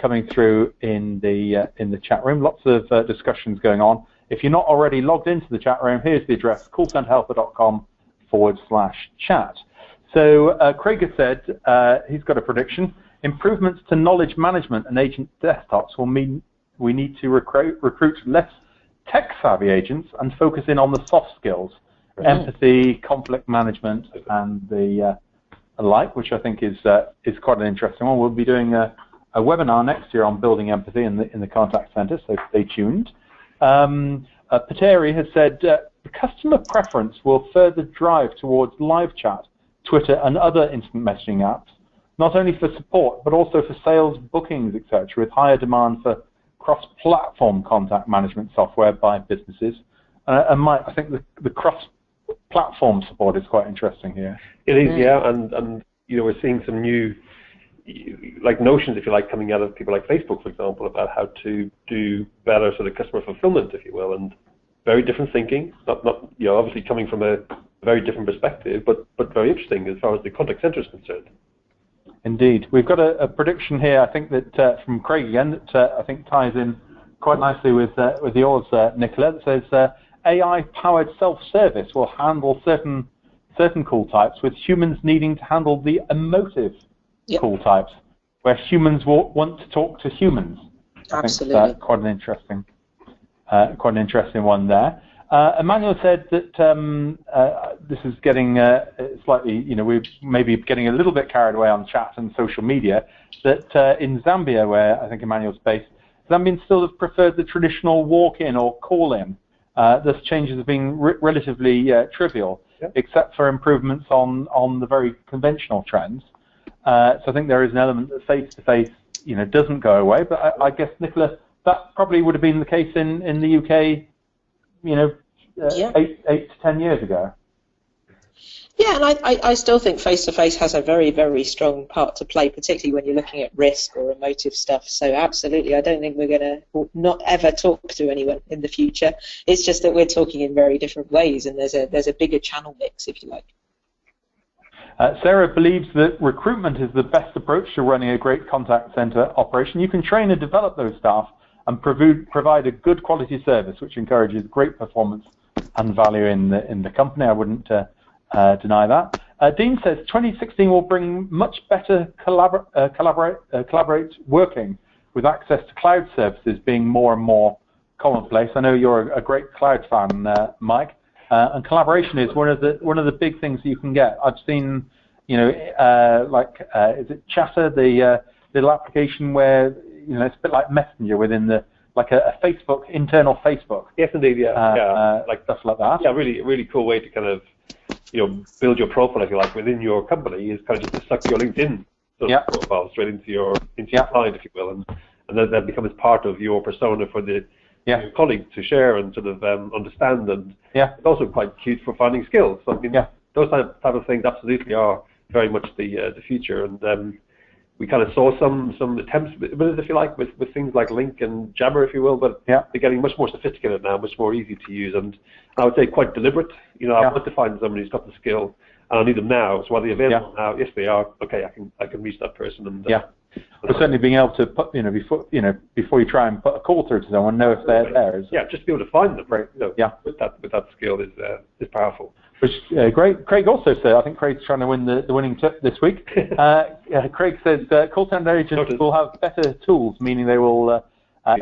coming through in the chat room. Lots of discussions going on. If you're not already logged into the chat room, here's the address: callcenterhelper.com/chat. So Craig has said he's got a prediction. Improvements to knowledge management and agent desktops will mean we need to recruit less tech-savvy agents and focus in on the soft skills, empathy, conflict management, and the like, which I think is quite an interesting one. We'll be doing a webinar next year on building empathy in the contact center, so stay tuned. Pateri has said the customer preference will further drive towards live chat, Twitter, and other instant messaging apps, not only for support but also for sales, bookings, etc., with higher demand for cross-platform contact management software by businesses. And Mike, I think the cross-platform support is quite interesting here. It is, yeah, and we're seeing some new notions, if you like, coming out of people like Facebook, for example, about how to do better sort of customer fulfillment, if you will, and very different thinking, not obviously coming from a very different perspective, but very interesting as far as the contact center is concerned. Indeed. We've got a prediction here, I think, that from Craig again, that I think ties in quite nicely with yours, Nicola, that says AI-powered self-service will handle certain call types, with humans needing to handle the emotive call types, where humans will want to talk to humans. Absolutely. I think that's quite an interesting one there. Emmanuel said that this is getting slightly, we're maybe getting a little bit carried away on chat and social media, that in Zambia, where I think Emmanuel's based, Zambians still have preferred the traditional walk-in or call-in. Thus changes have been relatively trivial, except for improvements on the very conventional trends. So I think there is an element that face-to-face, doesn't go away. But I guess, Nicola, that probably would have been the case in the UK, 8 to 10 years ago. Yeah, and I still think face-to-face has a very, very strong part to play, particularly when you're looking at risk or emotive stuff. So absolutely, I don't think we're going to not ever talk to anyone in the future. It's just that we're talking in very different ways, and there's a bigger channel mix, if you like. Sarah believes that recruitment is the best approach to running a great contact center operation. You can train and develop those staff and provide a good quality service, which encourages great performance and value in the company. I wouldn't deny that. Dean says 2016 will bring much better collaborate working, with access to cloud services being more and more commonplace. I know you're a great cloud fan, Mike. And collaboration is one of the big things you can get. I've seen, is it Chatter, the little application where it's a bit like Messenger within a Facebook, internal Facebook. Yes, indeed, yeah. Like stuff like that. Yeah, really cool way to kind of build your profile, if you like, within your company, is kind of just to suck your LinkedIn profile straight into your client, if you will, and that becomes part of your persona for the your colleagues to share and sort of understand, and it's also quite cute for finding skills. So, I mean, those type of things absolutely are very much the future, and we kind of saw some attempts with it, if you like, with things like Link and Jabber, if you will, but they're getting much more sophisticated now, much more easy to use, and I would say quite deliberate. I want to find somebody who's got the skill, and I need them now. So are they available now? Yes, they are. Okay, I can reach that person, and but certainly being able to put, before you try and put a call through to someone, know if they're there. Just be able to find them. Right. With that skill is powerful. Which great. Craig also said, I think Craig's trying to win the winning tip this week. Craig says call center agents will have better tools, meaning they will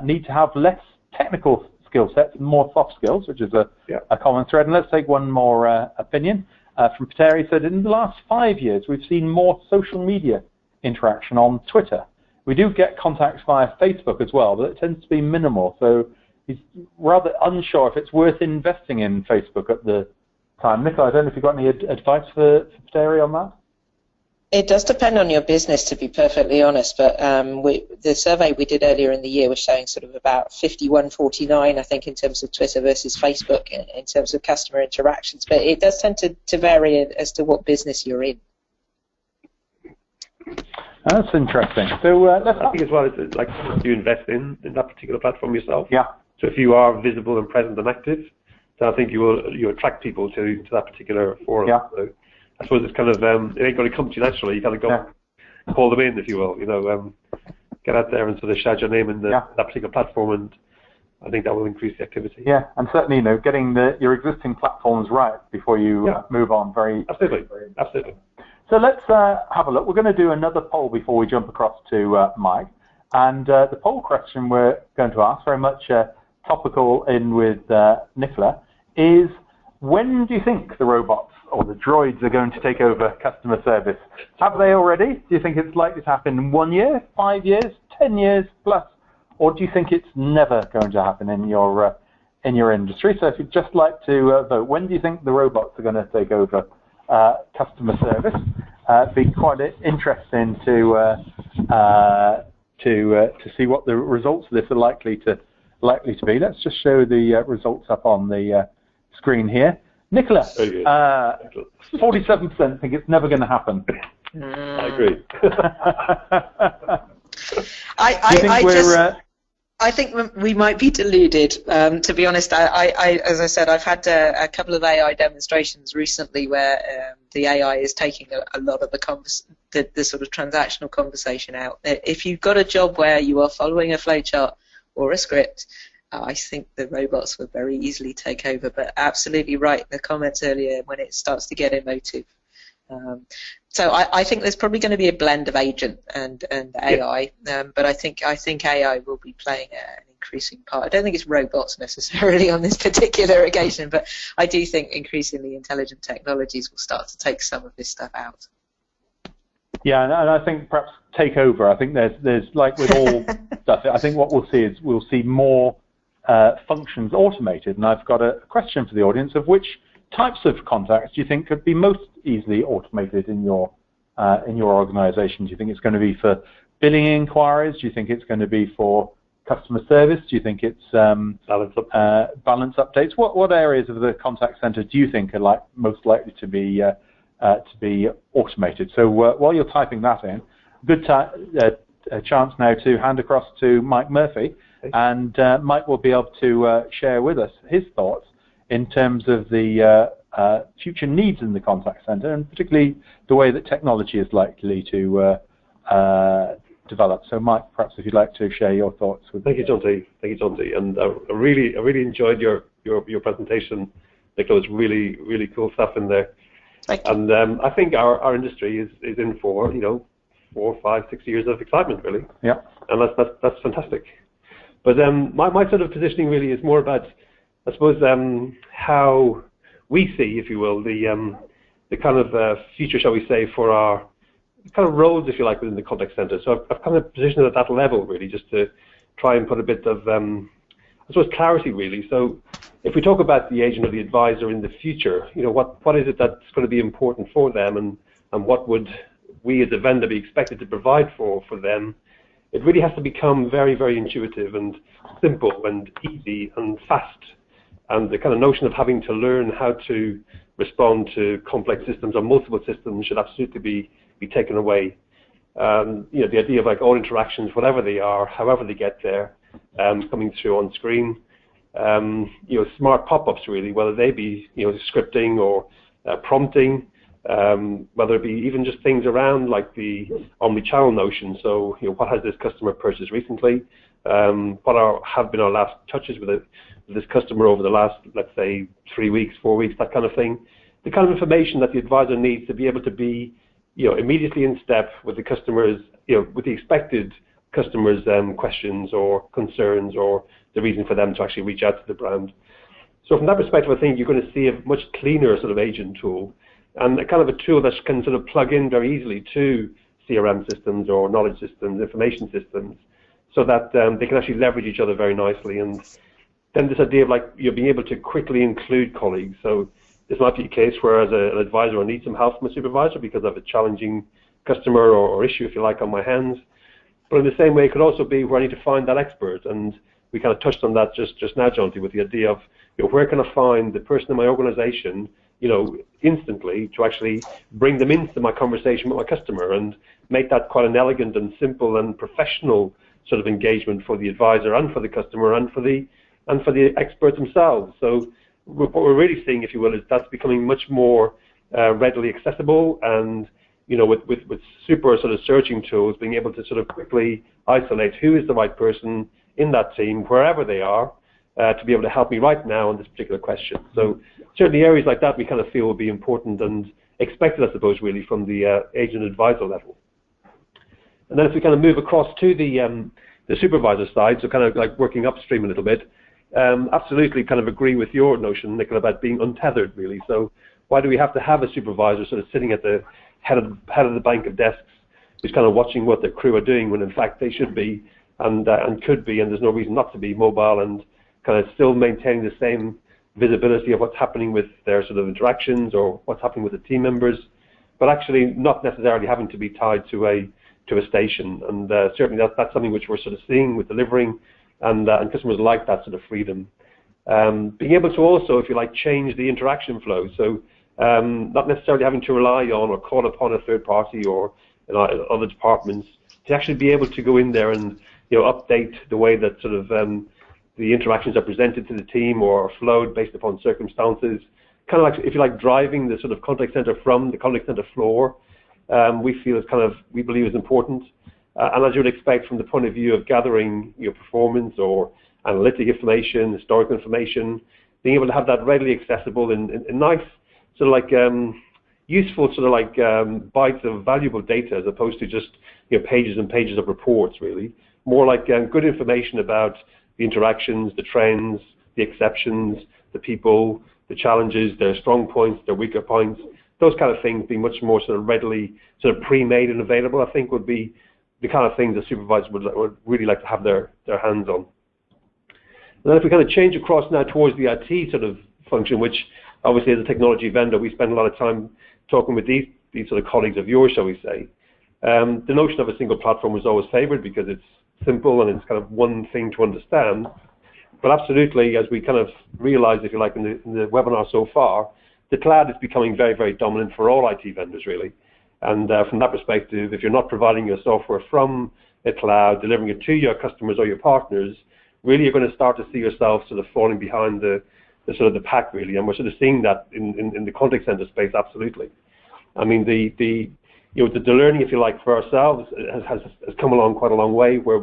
need to have less technical skill sets and more soft skills, which is a common thread. And let's take one more opinion from Pateri. He said, in the last 5 years, we've seen more social media interaction on Twitter. We do get contacts via Facebook as well, but it tends to be minimal. So he's rather unsure if it's worth investing in Facebook at the time. Nicola, I don't know if you've got any advice for Pateri on that? It does depend on your business, to be perfectly honest, but the survey we did earlier in the year was showing sort of about 51-49, I think, in terms of Twitter versus Facebook in terms of customer interactions, but it does tend to vary as to what business you're in. That's interesting. So I think as well, it's like you invest in that particular platform yourself. Yeah. So if you are visible and present and active, then I think you attract people to that particular forum. Yeah. So I suppose it's kind of it ain't going to come to you naturally. You got to go call them in, if you will. Get out there and sort of shout your name in that particular platform, and I think that will increase the activity. Yeah, and certainly getting your existing platforms right before you move on. Absolutely. So let's have a look. We're going to do another poll before we jump across to Mike. And the poll question we're going to ask, very much topical in with Nicola, is when do you think the robots or the droids are going to take over customer service? Have they already? Do you think it's likely to happen in 1 year, 5 years, 10 years plus? Or do you think it's never going to happen in your industry? So if you'd just like to vote, when do you think the robots are going to take over customer service? Be quite interesting to see what the results of this are likely to be. Let's just show the results up on the screen here. Nicola, 47% think it's never going to happen. I agree. I think we might be deluded. To be honest, as I said, I've had a couple of AI demonstrations recently where the AI is taking a lot of the sort of transactional conversation out. If you've got a job where you are following a flowchart or a script, I think the robots will very easily take over. But absolutely right, the comments earlier, when it starts to get emotive, So I think there's probably going to be a blend of agent and AI, but I think AI will be playing an increasing part. I don't think it's robots necessarily on this particular occasion, but I do think increasingly intelligent technologies will start to take some of this stuff out. Yeah, and I think perhaps take over. I think there's like with all stuff, I think what we'll see is we'll see more functions automated. And I've got a question for the audience of which types of contacts do you think could be most easily automated in your organization? Do you think it's going to be for billing inquiries? Do you think it's going to be for customer service? Do you think it's balance updates? What areas of the contact center do you think are most likely to be automated? So while you're typing that in, good a chance now to hand across to Mike Murphy, and Mike will be able to share with us his thoughts in terms of the future needs in the contact center, and particularly the way that technology is likely to develop. So, Mike, perhaps if you'd like to share your thoughts with. Thank you, John T. And I really enjoyed your presentation. Nicola, was really cool stuff in there. And I think our industry is in for 4, 5, 6 years of excitement, really. Yeah. And that's fantastic. But my sort of positioning really is more about, I suppose, how we see, if you will, the kind of future, shall we say, for our kind of roles, if you like, within the contact center. So I've kind of positioned it at that level, really, just to try and put a bit of, I suppose, clarity, really. So if we talk about the agent or the advisor in the future, what is it that's going to be important for them, and what would we as a vendor be expected to provide for them? It really has to become very, very intuitive and simple and easy and fast. And the kind of notion of having to learn how to respond to complex systems or multiple systems should absolutely be taken away. The idea of all interactions, whatever they are, however they get there, coming through on screen. Smart pop-ups, really, whether they be scripting or prompting, whether it be even just things around like the omni-channel notion. So what has this customer purchased recently? What have been our last touches with this customer over the last, let's say, 3 weeks, 4 weeks, that kind of thing. The kind of information that the advisor needs to be able to be immediately in step with the customers, with the expected customers' questions or concerns or the reason for them to actually reach out to the brand. So from that perspective, I think you're going to see a much cleaner sort of agent tool, and a kind of a tool that can sort of plug in very easily to CRM systems or knowledge systems, information systems, so that they can actually leverage each other very nicely. And then this idea of being able to quickly include colleagues. So this might be a case where as an advisor I need some help from a supervisor because I have a challenging customer or issue, if you like, on my hands. But in the same way, it could also be where I need to find that expert. And we kind of touched on that just now, John, with the idea of where can I find the person in my organization, instantly to actually bring them into my conversation with my customer and make that quite an elegant and simple and professional sort of engagement for the advisor and for the customer and for the experts themselves. So what we're really seeing, if you will, is that's becoming much more readily accessible, and with super sort of searching tools, being able to sort of quickly isolate who is the right person in that team, wherever they are, to be able to help me right now on this particular question. So certainly areas like that we kind of feel will be important and expected, I suppose, really from the agent advisor level. And then if we kind of move across to the supervisor side, so kind of like working upstream a little bit, absolutely kind of agree with your notion, Nicola, about being untethered, really. So why do we have to have a supervisor sort of sitting at the head of the bank of desks who's kind of watching what their crew are doing when in fact they should be and could be, and there's no reason not to be mobile and kind of still maintaining the same visibility of what's happening with their sort of interactions or what's happening with the team members, but actually not necessarily having to be tied to a station. And certainly that's something which we're sort of seeing with delivering, and customers like that sort of freedom. Being able to also, if you like, change the interaction flow. So not necessarily having to rely on or call upon a third party or other departments to actually be able to go in there and update the way that sort of the interactions are presented to the team or flowed based upon circumstances. Kind of like, if you like, driving the sort of contact center from the contact center floor, we feel we believe is important. And as you would expect from the point of view of gathering performance or analytic information, historical information, being able to have that readily accessible in nice sort of like useful sort of like bites of valuable data as opposed to just pages and pages of reports, really. More like good information about the interactions, the trends, the exceptions, the people, the challenges, their strong points, their weaker points. Those kind of things being much more sort of readily sort of pre-made and available, I think, would be the kind of things that supervisors would really like to have their hands on. And then if we kind of change across now towards the IT sort of function, which obviously as a technology vendor, we spend a lot of time talking with these sort of colleagues of yours, shall we say. The notion of a single platform was always favored because it's simple and it's kind of one thing to understand. But absolutely, as we kind of realize, if you like, in the webinar so far, the cloud is becoming very, very dominant for all IT vendors, really. And from that perspective, if you're not providing your software from a cloud, delivering it to your customers or your partners, really you're going to start to see yourself sort of falling behind the sort of the pack, really. And we're sort of seeing that in the contact center space, absolutely. I mean, the learning, if you like, for ourselves has come along quite a long way, where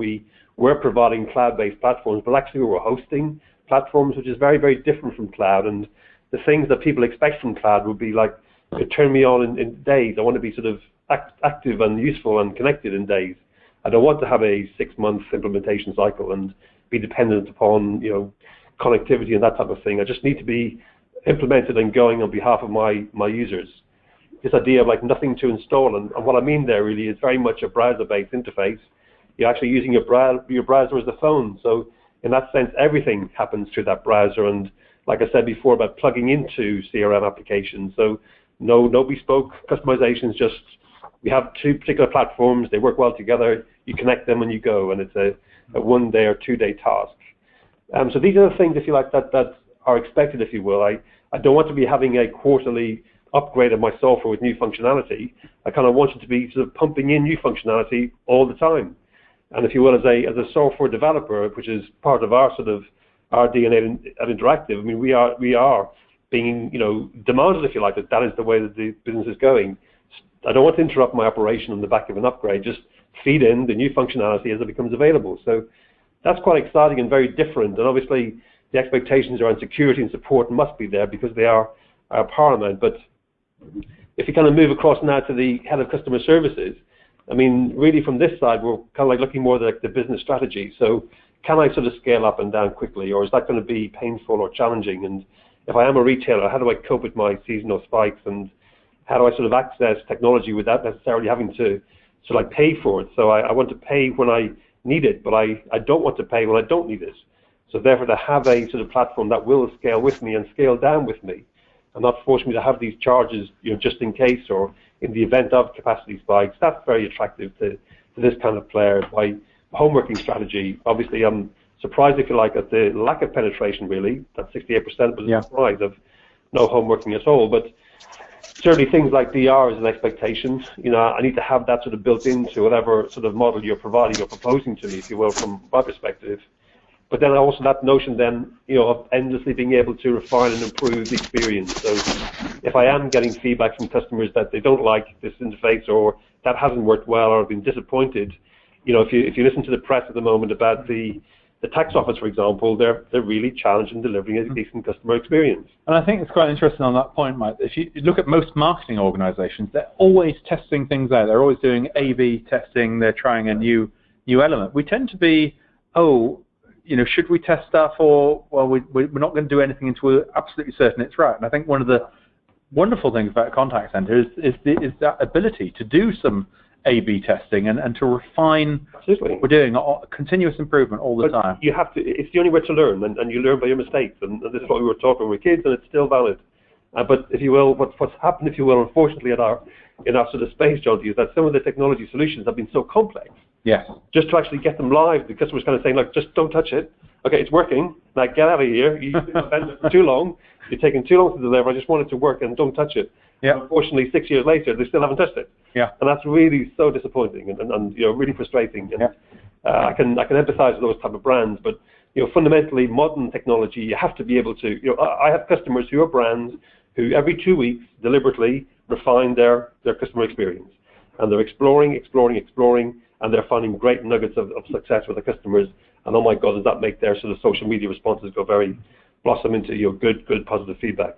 we're providing cloud-based platforms, but actually we're hosting platforms, which is very, very different from cloud. And the things that people expect from cloud would be like, turn me on in days. I want to be sort of active and useful and connected in days. I don't want to have a 6-month implementation cycle and be dependent upon connectivity and that type of thing. I just need to be implemented and going on behalf of my users. This idea of like nothing to install, and what I mean there really is very much a browser-based interface. You're actually using your browser as a phone. So in that sense, everything happens through that browser. And like I said before about plugging into CRM applications, so no bespoke customizations, just we have 2 particular platforms, they work well together, you connect them and you go, and it's a 1-day or 2-day task. So these are the things, if you like, that are expected, if you will. I don't want to be having a quarterly upgrade of my software with new functionality. I kind of want it to be sort of pumping in new functionality all the time. And if you will, as a software developer, which is part of our sort of our DNA at Interactive, I mean, we are being demanded, if you like, that is the way that the business is going. I don't want to interrupt my operation on the back of an upgrade. Just feed in the new functionality as it becomes available. So that's quite exciting and very different. And obviously, the expectations around security and support must be there because they are paramount. But if you kind of move across now to the head of customer services, I mean, really from this side, we're kind of like looking more at the business strategy. So can I sort of scale up and down quickly, or is that going to be painful or challenging? And if I am a retailer, how do I cope with my seasonal spikes, and how do I sort of access technology without necessarily having to sort of like pay for it? So I want to pay when I need it, but I don't want to pay when I don't need it. So therefore, to have a sort of platform that will scale with me and scale down with me, and not force me to have these charges, just in case or in the event of capacity spikes, that's very attractive to this kind of player. My home-working strategy, obviously, I'm surprised, if you like, at the lack of penetration, really. That 68% was a surprise of no home-working at all. But certainly things like DR is an expectation. I need to have that sort of built into whatever sort of model you're providing or proposing to me, if you will, from my perspective. But then also that notion then, of endlessly being able to refine and improve the experience. So if I am getting feedback from customers that they don't like this interface, or that hasn't worked well, or have been disappointed, if you listen to the press at the moment about the tax office, for example, they're really challenged in delivering a decent customer experience. And I think it's quite interesting on that point, Mike. If you look at most marketing organizations, they're always testing things out. They're always doing A/B testing. They're trying a new element. We tend to be, should we test stuff, or, well, we're not going to do anything until we're absolutely certain it's right. And I think one of the wonderful things about a contact center is that ability to do some A/B testing and to refine what we're doing, continuous improvement all the time. You have to. It's the only way to learn, and you learn by your mistakes. And this is what we were talking with kids, and it's still valid. But if you will, what's happened, if you will, unfortunately, in our sort of space, Jonty, is that some of the technology solutions have been so complex. Yes. Just to actually get them live, the customer's kind of saying, like, just don't touch it. Okay, it's working. Now get out of here. You've been it for too long. You're taking too long to deliver. I just want it to work, and don't touch it. Yeah. And unfortunately, 6 years later, they still haven't touched it. Yeah. And that's really so disappointing and really frustrating. And I can empathize with those type of brands, but fundamentally, modern technology, you have to be able to. I have customers who are brands who every 2 weeks deliberately refine their customer experience, and they're exploring, and they're finding great nuggets of success with their customers. And oh my God, does that make their sort of social media responses go blossom into good positive feedback.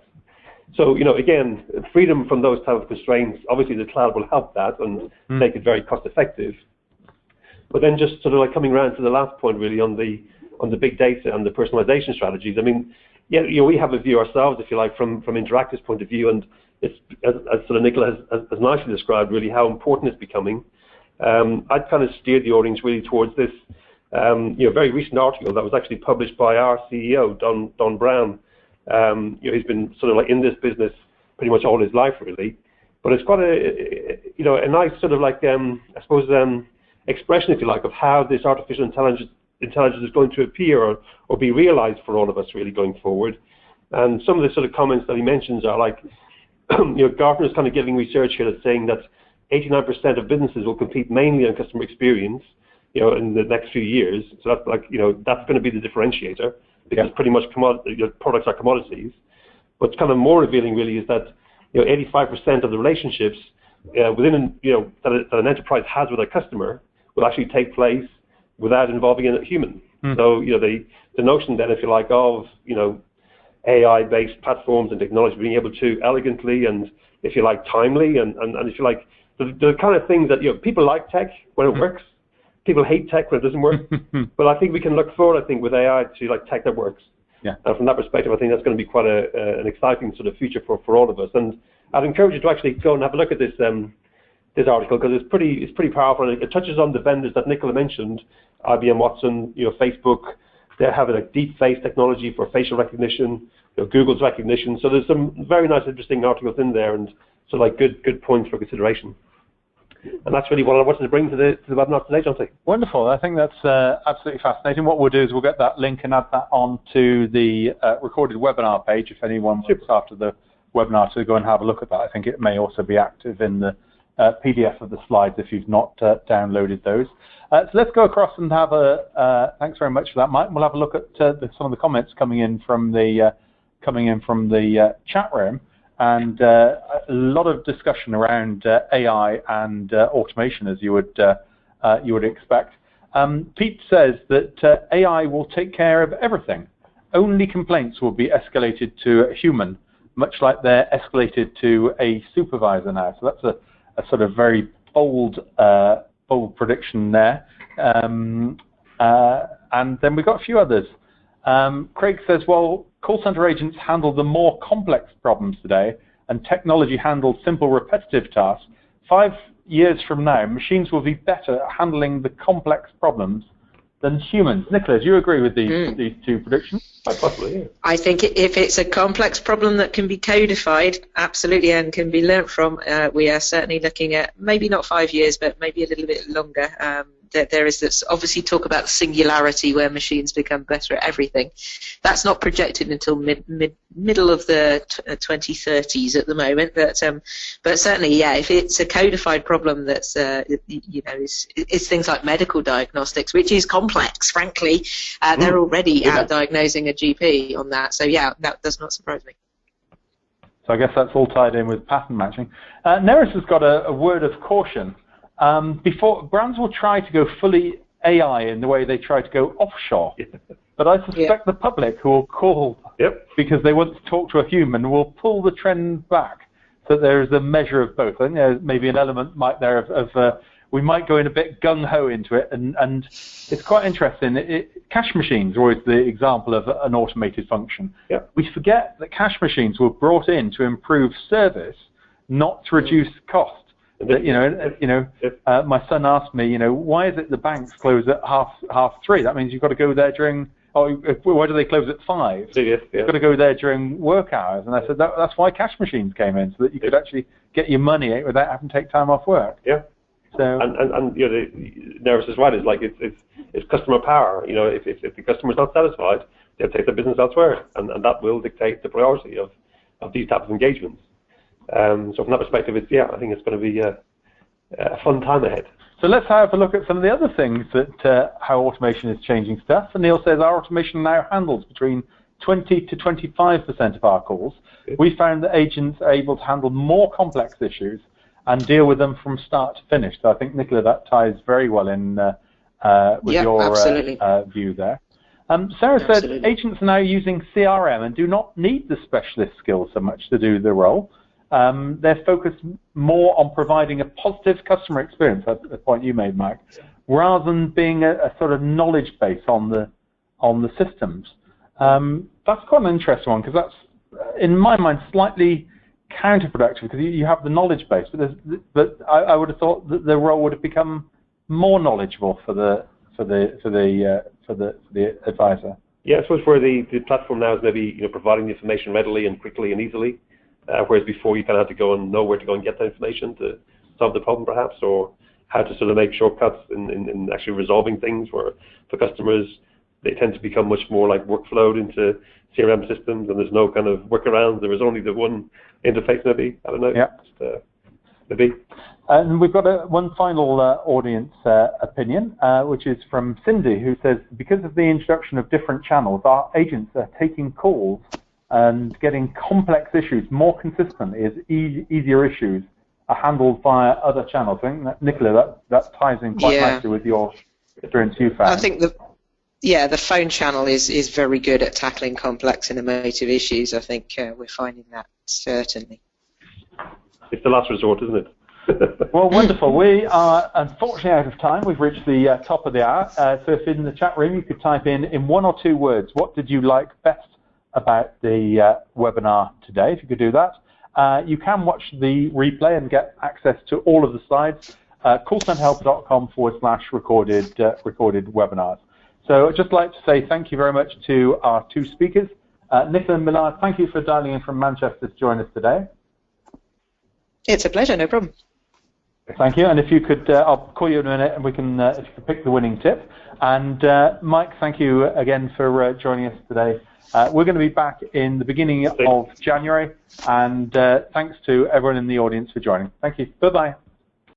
So, again, freedom from those type of constraints, obviously the cloud will help that and make it very cost effective. But then just sort of like coming around to the last point really on the big data and the personalization strategies. I mean, we have a view ourselves, if you like, from Interactive's point of view, and it's, as sort of Nicola has nicely described, really how important it's becoming. I'd kind of steered the audience really towards this, very recent article that was actually published by our CEO, Don Brown. He's been sort of like in this business pretty much all his life, really. But it's got a nice sort of like, I suppose, expression, if you like, of how this artificial intelligence is going to appear or be realized for all of us really going forward. And some of the sort of comments that he mentions are like, Gartner's kind of giving research here that's saying that 89% of businesses will compete mainly on customer experience, in the next few years. So that's like, that's going to be the differentiator, because pretty much products are commodities. What's kind of more revealing really is that 85% of the relationships within that an enterprise has with a customer will actually take place without involving a human. So the notion then, if you like, of AI-based platforms and technology being able to elegantly and, if you like, timely and if you like, the kind of things that people like tech when it works. People hate tech when it doesn't work. But I think we can look forward, I think, with AI to like tech that works. Yeah. And from that perspective, I think that's going to be quite an exciting sort of future for all of us. And I'd encourage you to actually go and have a look at this this article, because it's pretty powerful, and it touches on the vendors that Nicola mentioned, IBM Watson, Facebook. They have a deep face technology for facial recognition, Google's recognition. So there's some very nice, interesting articles in there, and so like good points for consideration. And that's really what I wanted to bring to the webinar today, Jonty. Wonderful. I think that's absolutely fascinating. What we'll do is we'll get that link and add that on to the recorded webinar page if anyone wants after the webinar to go and have a look at that. I think it may also be active in the PDF of the slides if you've not downloaded those. So let's go across and have thanks very much for that, Mike. We'll have a look at some of the comments coming in from the chat room. And a lot of discussion around AI and automation, as you would expect. Pete says that AI will take care of everything. Only complaints will be escalated to a human, much like they're escalated to a supervisor now. So that's a sort of very bold prediction there. And then we've got a few others. Craig says, well, call center agents handle the more complex problems today, and technology handles simple repetitive tasks. 5 years from now, machines will be better at handling the complex problems than humans. Nicola, do you agree with these two predictions? Possibly, yeah. I think if it's a complex problem that can be codified, absolutely, and can be learnt from, we are certainly looking at maybe not 5 years, but maybe a little bit longer. There is this obviously talk about singularity where machines become better at everything. That's not projected until middle of the 2030s at the moment, but certainly, yeah, if it's a codified problem that's it's things like medical diagnostics, which is complex, frankly. They're already out diagnosing a GP on that, so yeah, that does not surprise me. So I guess that's all tied in with pattern matching. Neris has got a word of caution. Before brands will try to go fully AI in the way they try to go offshore, but I suspect the public who will call because they want to talk to a human will pull the trend back, so there is a measure of both. I think there's maybe an element there of we might go in a bit gung-ho into it, and it's quite interesting. Cash machines are always the example of an automated function. We forget that cash machines were brought in to improve service, not to reduce cost. My son asked me, why is it the banks close at half 3? That means you've got to go there during. Why do they close at 5? You've got to go there during work hours. And I said that's why cash machines came in, so that you could actually get your money without having to take time off work. Yeah. So and the Neris is right. It's like it's customer power. If the customer's not satisfied, they'll take their business elsewhere, and that will dictate the priority of these types of engagements. So from that perspective, I think it's going to be a fun time ahead. So let's have a look at some of the other things that how automation is changing stuff. And Neil says our automation now handles between 20 to 25% of our calls. We found that agents are able to handle more complex issues and deal with them from start to finish. So I think, Nicola, that ties very well in with your view there. Sarah said Absolutely. agents are now using CRM and do not need the specialist skills so much to do the role. They're focused more on providing a positive customer experience, that's the point you made, Mike, rather than being a sort of knowledge base on the systems. That's quite an interesting one, because that's, in my mind, slightly counterproductive, because you have the knowledge base, but I would have thought that the role would have become more knowledgeable for the advisor. Yeah, I suppose where the platform now is maybe providing the information readily and quickly and easily, whereas before you kind of had to go and know where to go and get the information to solve the problem perhaps, or how to sort of make shortcuts in actually resolving things. Where for customers, they tend to become much more like workflowed into CRM systems, and there's no kind of workarounds. There is only the one interface, maybe. I don't know. Yeah. Just, maybe. And we've got one final audience opinion, which is from Cindy, who says, because of the introduction of different channels, our agents are taking calls and getting complex issues more consistently as easier issues are handled via other channels. I think, that, Nicola, that ties in quite nicely with your experience you found. I think the phone channel is very good at tackling complex and emotive issues. I think we're finding that, certainly. It's the last resort, isn't it? Well, wonderful. We are unfortunately out of time. We've reached the top of the hour. So if in the chat room you could type in 1 or 2 words, what did you like best about the webinar today, if you could do that. You can watch the replay and get access to all of the slides, callcenterhelp.com/recorded webinars. So I'd just like to say thank you very much to our 2 speakers. Nicola and Millard, thank you for dialing in from Manchester to join us today. It's a pleasure, no problem. Thank you, and if you could, I'll call you in a minute, and we can, if you could pick the winning tip. And Mike, thank you again for joining us today. We're going to be back in the beginning of January, and thanks to everyone in the audience for joining. Thank you. Bye-bye.